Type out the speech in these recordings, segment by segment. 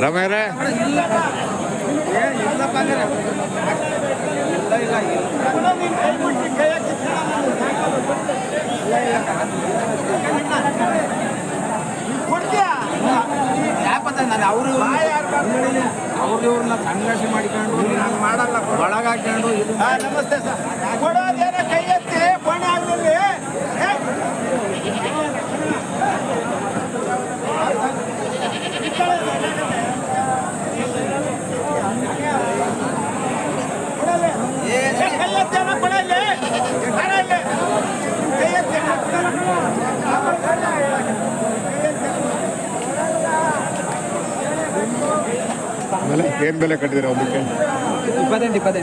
ರಮೇರ ನಾನು ಅವ್ರನ್ನ ಸಂಘರ್ಷ ಮಾಡಿಕೊಂಡು ನಾನು ಮಾಡಲ್ಲ ಒಳಗೆ ಹಾಕೊಂಡು ನಮಸ್ತೆ ಸರ್ ಕೊಡೋದೇನ ಕೈ ಎತ್ತಿ ಬಣ್ಣ ಆಗಲಿ ಕೈ ಎತ್ತೇನ ಕೊಡಲಿ ಕೈ ಎತ್ತೇನ ಬೆಲೆ ಏನು ಬೆಲೆ ಕಟ್ಟಿದ್ದೀರಾ ಒಂದಕ್ಕೆ? 28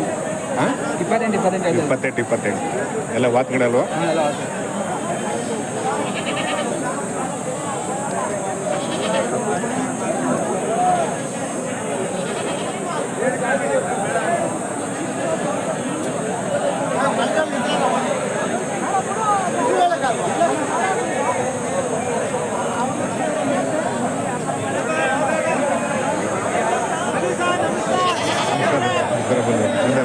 ಹಾಂ 28 ಎಲ್ಲ ವಾತ್ಗಡೆ ಅಲ್ವಾ? ಮುಂದೆ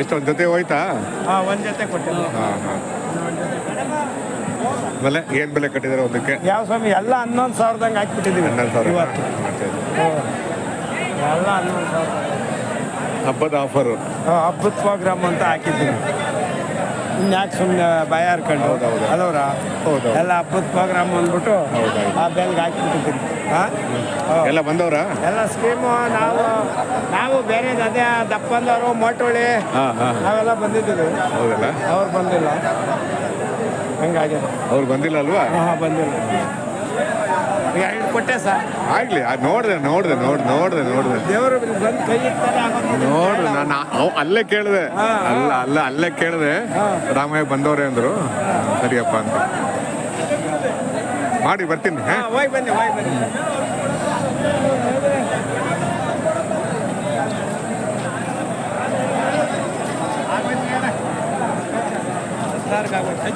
ಎಷ್ಟು ಒಂದು ಜೊತೆ ಹೋಯ್ತಾ? ಒಂದು ಜೊತೆ ಕೊಟ್ಟಿಲ್ಲ. ಹಾಂ ಬೆಲೆ ಏನು ಬೆಲೆ ಕಟ್ಟಿದ್ದಾರೆ ಒಂದಕ್ಕೆ? ಯಾವ ಸ್ವಾಮಿ ಎಲ್ಲ 11,000ದಂಗೆ ಹಾಕ್ಬಿಟ್ಟಿದ್ದೀವಿ 11,000 ಇವತ್ತು ಎಲ್ಲ 11,000 ಹಬ್ಬದ ಆಫರು. ಹಬ್ಬದ ಪ್ರೋಗ್ರಾಮ್ ಅಂತ ಹಾಕಿದ್ದೀವಿ. ಇನ್ಯಾಕೆ ಸುಮ್ಮನೆ ಭಯ ಹರ್ಕೊಂಡು ಅಲ್ಲವ್ರ ಎಲ್ಲ ಹಬ್ಬದ ಪ್ರೋಗ್ರಾಮ್ ಅಂದ್ಬಿಟ್ಟು ಆ ಬೆಲ್ಗೆ ಹಾಕಿಬಿಟ್ಟಿದ್ದೀನಿ. ಎಲ್ಲ ಬಂದವ್ರಾ? ಎಲ್ಲ ಸ್ಕೀಮು ನಾವು ಬೇರೆ ಅದೇ ದಪ್ಪಂದವರು ಮೋಟೋಳಿ ನಾವೆಲ್ಲ ಬಂದಿದ್ದೀವಿ. ಹೌದಲ್ಲ? ಅವ್ರು ಬಂದಿಲ್ಲ ಹಂಗಾಗಿದೆ. ಅವ್ರು ಬಂದಿಲ್ಲ ಅಲ್ವಾ? ಹಾಂ ಬಂದಿಲ್ಲ. ಈಗ 2 ಕೊಟ್ಟೆ ಸರ್. ಆಗ್ಲಿ ನೋಡ್ದೆ ದೇವರು ಬಂದು ಕೈ ಇರ್ತಾರೆ ನೋಡ್ರಿ. ನಾನು ಅಲ್ಲೇ ಕೇಳಿದೆ, ಅಲ್ಲೇ ಕೇಳಿದೆ ರಾಮಯ್ಯ ಬಂದವ್ರೆ ಅಂದ್ರು. ಸರಿಯಪ್ಪ ಅಂತ ಮಾಡಿ ಬರ್ತೀನಿ. ಹೋಗಿ ಬನ್ನಿ ಸರ್ಕಾರಕ್ಕಾಗುತ್ತೆ.